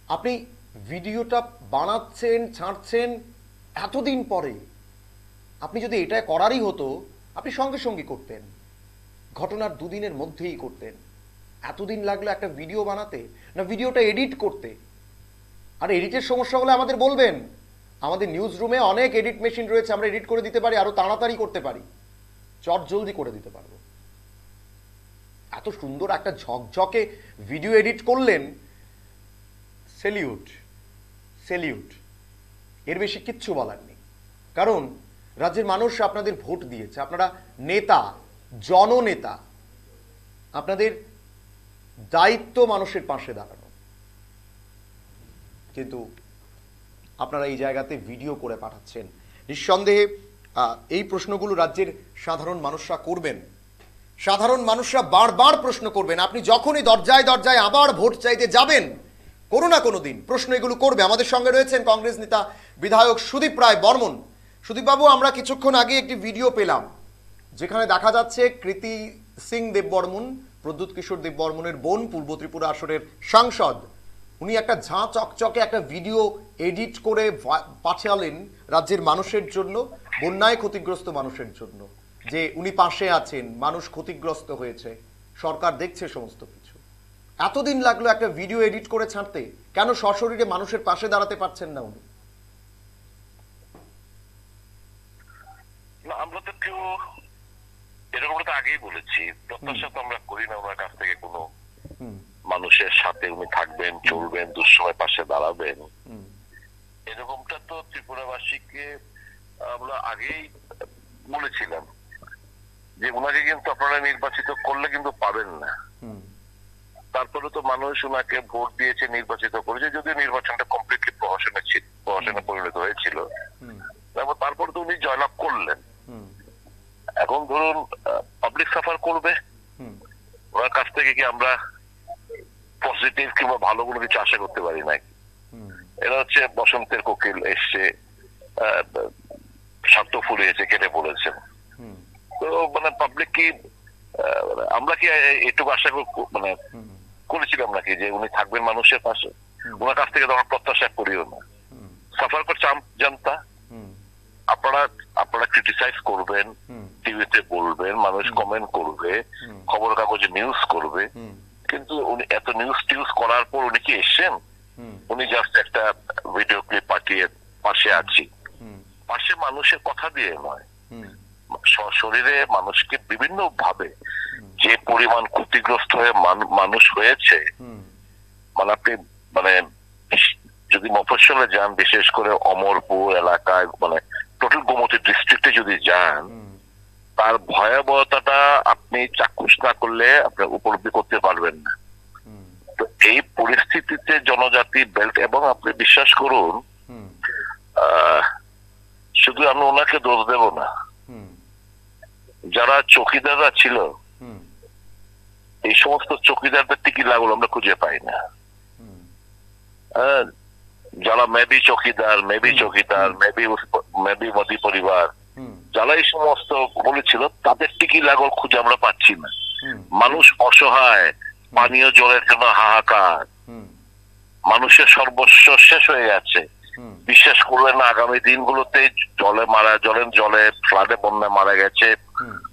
আপনি ভিডিওটা বানাচ্ছেন, ছাড়ছেন এতদিন পরে। আপনি যদি এটা করারই হতো, আপনি সঙ্গে সঙ্গে করতেন, ঘটনার দুদিনের মধ্যেই করতেন। এতদিন লাগলো একটা ভিডিও বানাতে, না ভিডিওটা এডিট করতে? আর এডিটের সমস্যা হলে আমাদের বলবেন, আমাদের নিউজ রুমে অনেক এডিট মেশিন রয়েছে, আমরা এডিট করে দিতে পারি, আরো তাড়াতাড়ি করতে পারি, চট জলদি করে দিতে পারবো। এত সুন্দর একটা ঝকঝকে ভিডিও এডিট করলেন, সেলিউট, সেলিউট। এর বেশি কিচ্ছু বলার নেই। কারণ রাজ্যের মানুষ আপনাদের ভোট দিয়েছে, আপনারা নেতা, জননেতা, আপনাদের দায়িত্ব মানুষের পাশে দাঁড়ানো। কিন্তু আপনারা এই জায়গাতে ভিডিও করে পাঠাচ্ছেন। নিঃসন্দেহে এই প্রশ্নগুলো রাজ্যের সাধারণ মানুষরা করবেন, সাধারণ মানুষরা বারবার প্রশ্ন করবেন। আপনি যখনই দরজায় দরজায় আবার ভোট চাইতে যাবেন, কোনো না কোনো দিন প্রশ্ন এগুলো করবে। আমাদের সঙ্গে রয়েছেন কংগ্রেস নেতা বিধায়ক সুদীপ রায় বর্মন। সুদীপবাবু, আমরা কিছুক্ষণ আগে একটি ভিডিও পেলাম যেখানে দেখা যাচ্ছে কৃতি সিং দেববর্মন, প্রদ্যুৎ কিশোর দেববর্মনের বোন, পূর্ব ত্রিপুরা আসনের সাংসদ, উনি একটা ঝাঁ চকচকে একটা ভিডিও এডিট করে পাঠালেন রাজ্যের মানুষের জন্য, বন্যায় ক্ষতিগ্রস্ত মানুষের জন্য, যে উনি পাশে আছেন, মানুষ ক্ষতিগ্রস্ত হয়েছে, সরকার দেখছে সমস্ত কিছু। এতদিন লাগলো একটা ভিডিও এডিট করে ছাড়তে, কেন সশরীরে মানুষের পাশে দাঁড়াতে পারছেন না উনি? আমরা তো কেউ এরকম তো আগেই বলেছি, প্রত্যাশা তো আমরা করি না ওনার কাছ থেকে কোনো মানুষের সাথে উনি থাকবেন, চলবেন, দুঃসময় পাশে দাঁড়াবেন। এরকমটা তো ত্রিপুরাবাসীকে আমরা আগেই বলেছিলাম যে ওনাকে কিন্তু আপনারা নির্বাচিত করলে কিন্তু পাবেন না। তারপরে তো মানুষ ওনাকে ভোট দিয়েছে, নির্বাচিত করেছে, যদিও নির্বাচনটা কমপ্লিটলি প্রহসনে পরিণত হয়েছিল। তারপর তো উনি জয়লাভ করলেন। এখন ধরুন পাবলিক সাফার করবে, ওনার কাছ থেকে কি আমরা পজিটিভ কিংবা ভালো কোনো কিছু আশা করতে পারি নাকি? এরা হচ্ছে বসন্তের কোকিল এসছে, স্বার্থ ফুরিয়েছে, কেটে পড়েছেন। তো মানে পাবলিক কি, আমরা কি এটুকু আশা করেছিলাম নাকি যে উনি থাকবেন মানুষের পাশে? ওনার কাছ থেকে তো আমরা প্রত্যাশা করিও না। সাফার করছে জনতা, আপনারা ক্রিটিসাইজ করবেন, টিভিতে বলবেন, মানুষ কমেন্ট করবে, খবর কাগজে নিউজ করবে, কিন্তু উনি এত নিউজ টিউজ করার পর উনি কি এসছেন? উনি জাস্ট একটা ভিডিও ক্লিপ পাঠিয়ে পাশে আছি, পাশে মানুষের কথা দিয়ে নয়, শরীরে মানুষকে বিভিন্ন ভাবে যে পরিমাণ ক্ষতিগ্রস্ত হয়ে মানুষ হয়েছে, মানে আপনি মানে যদি মফস্বলে যান, বিশেষ করে অমরপুর এলাকায়, মানে টোটাল গোমতী ডিস্ট্রিক্টে যদি যান, তার ভয়াবহতাটা আপনি চাক্ষুষ না করলে আপনি উপলব্ধি করতে পারবেন না। তো এই পরিস্থিতিতে জনজাতি বেল্ট, এবং আপনি বিশ্বাস করুন, শুধু আমি ওনাকে দোষ দেব না, যারা চৌকিদাররা ছিল, এই সমস্ত চৌকিদারদের টিকিট লাগলো আমরা খুঁজে পাই না। যারা মেবি চৌকিদার, মেবি মোদী পরিবার, যারা এই সমস্ত বলেছিল, তাদের টিকি লাগল খুঁজে আমরা পাচ্ছি না। মানুষ অসহায়, পানীয় জলের জন্য হাহাকার, মানুষের সর্বস্ব শেষ হয়ে গেছে। বিশ্বাস করবেন না, আগামী দিনগুলোতে জলে ফ্লাডে বন্যায় মারা গেছে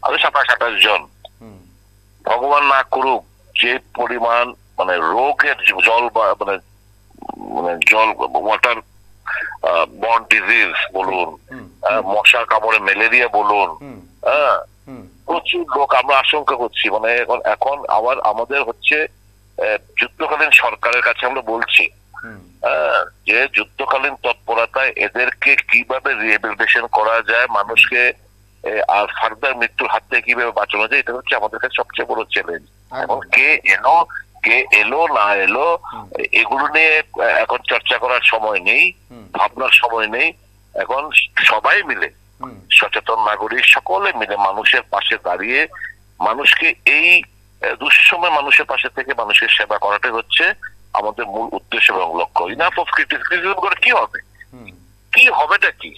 আরো 27-28 জন। ভগবান না করুক, যে পরিমাণ মানে রোগের জল ওয়াটার বর্ন ডিজিজ বলুন, মশা কামড়ে ম্যালেরিয়া বলুন, প্রচুর লোক আমরা আশঙ্কা করছি। মানে এখন আবার আমাদের হচ্ছে যুদ্ধকালীন সরকারের কাছে আমরা বলছি যে যুদ্ধকালীন তৎপরতায় এদেরকে কিভাবে রিহেবিলিটেশন করা যায়, মানুষকে আর ফার্দার মৃত্যুর হাত থেকে কিভাবে বাঁচানো যায়, এটা হচ্ছে আমাদের কাছে সবচেয়ে বড় চ্যালেঞ্জ। এখন কে এলো না এলো এগুলো নিয়ে এখন চর্চা করার সময় নেই, ভাবনার সময় নেই। এখন সবাই মিলে, সচেতন নাগরিক সকলে মিলে মানুষের পাশে দাঁড়িয়ে, মানুষকে এই দুঃসময় মানুষের পাশে থেকে মানুষের সেবা করাটাই হচ্ছে আমাদের মূল উদ্দেশ্য এবং লক্ষ্য। ইনাফ অফ ক্রিটিসিজম করে কি হবে, কি হবেটা কি?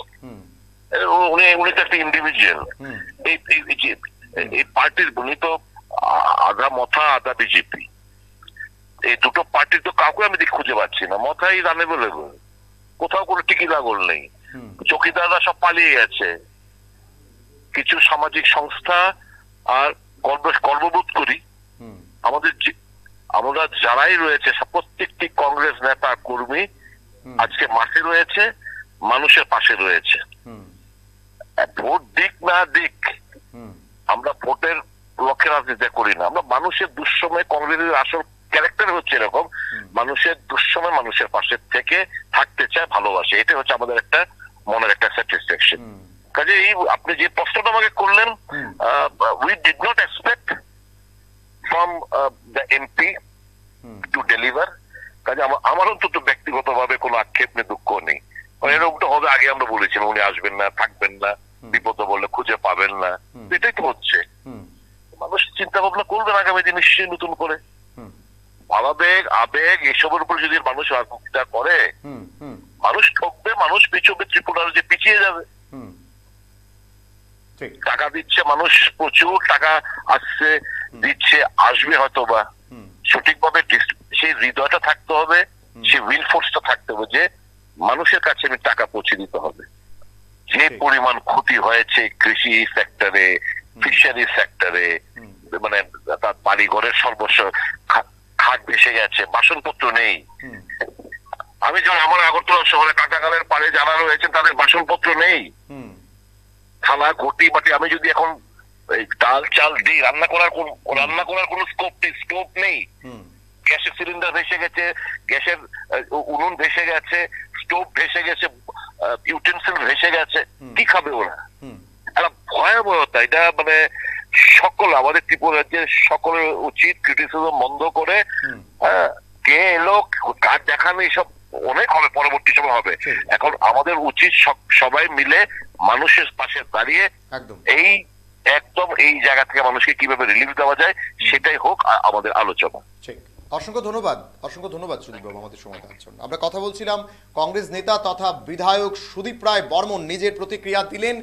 উনি তো একটা ইন্ডিভিজুয়াল, এই পার্টির, উনি তো আধা মথা আধা বিজেপি, এই দুটো পার্টির তো কাউকে আমি খুঁজে খুঁজে পাচ্ছি না, মথাই আনএভেলেবল, কোথাও কোনো টিকি লাগল নেই, চৌকিদাররা সব পালিয়ে গেছে। কিছু সামাজিক সংস্থা আর গর্ববোধ করি আমরা যারাই রয়েছে প্রত্যেকটি কংগ্রেস নেতা কর্মী আজকে মাঠে রয়েছে, মানুষের পাশে রয়েছে। ভোট দিক না দিক, আমরা ভোটের লক্ষ্যে রাজনীতি করি না, আমরা মানুষের দুঃসময়ে, কংগ্রেসের আসল ক্যারেক্টার হচ্ছে এরকম, মানুষের দুঃসময় মানুষের পাশে থেকে থাকতে চায়, ভালোবাসে। এটা হচ্ছে আমাদের একটা মনের একটা স্যাটিসফ্যাকশন। কাজে এই আপনি যে প্রশ্নটা আমাকে করলেন, we did not expect from the MP to deliver. কাজে আমার অন্তত ব্যক্তিগতভাবে কোনো আক্ষেপ নেই, দুঃখ নেই। এরকমটা হবে, আগে আমরা বলেছিলাম উনি আসবেন না, থাকবেন না, বিপদে বললে খুঁজে পাবেন না, এটাই তো হচ্ছে। মানুষ চিন্তা ভাবনা করবেন আগামী দিন নিশ্চয়ই নতুন করে। ভাবাবেগ আবেগ এসবের উপর যদি মানুষ রাজনীতিটা করে, মানুষ ঠকবে, মানুষ পিছবে, ত্রিপুরার যে পিছিয়ে যাবে। টাকা দিচ্ছে মানুষ, প্রচুর টাকা আসছে, দিচ্ছে, আসবে হয়তোবা, সঠিকভাবে সেই হৃদয়টা থাকতে হবে, সেই উইল ফোর্সটা থাকতে হবে যে মানুষের কাছে আমি টাকা পৌঁছে দিতে হবে। যে পরিমাণ ক্ষতি হয়েছে কৃষি সেক্টরে, ফিশারি সেক্টরে, মানে তার বাড়িঘরের সর্বস্ব, খাট ভেসে গেছে, বাসনপত্র নেই। আমি যখন আমার আগরতলা শহরে কাটাগালের পাড়ে যারা রয়েছেন তাদের বাসনপত্র নেই, থালা ঘটি বাটি। আমি যদি এখন ডাল চাল দিই, রান্না করার কোনো স্টোভ নেই, গ্যাসের সিলিন্ডার ভেসে গেছে, গ্যাসের উনুন ভেসে গেছে, স্টোভ ভেসে গেছে, ইউটেন্সিল ভেসে গেছে, কি খাবে ওরা? একটা ভয়াবহতা। এটা মানে আমাদের ত্রিপুরা রাজ্যের সকলের উচিত ক্রিটিসিজম বন্ধ করে, কে এলো কাজ দেখানো, এসব অনেক হবে, পরবর্তী সময় হবে। এখন আমাদের উচিত সবাই মিলে মানুষের পাশে দাঁড়িয়ে এই জায়গা থেকে মানুষকে কিভাবে রিলিফ দেওয়া যায় সেটাই হোক আমাদের আলোচনা। অসংখ্য ধন্যবাদ সুদীপ বাবু আমাদের সময় দেওয়ার জন্য। আমরা কথা বলছিলাম কংগ্রেস নেতা তথা বিধায়ক সুদীপ রায় বর্মন নিজের প্রতিক্রিয়া দিলেন।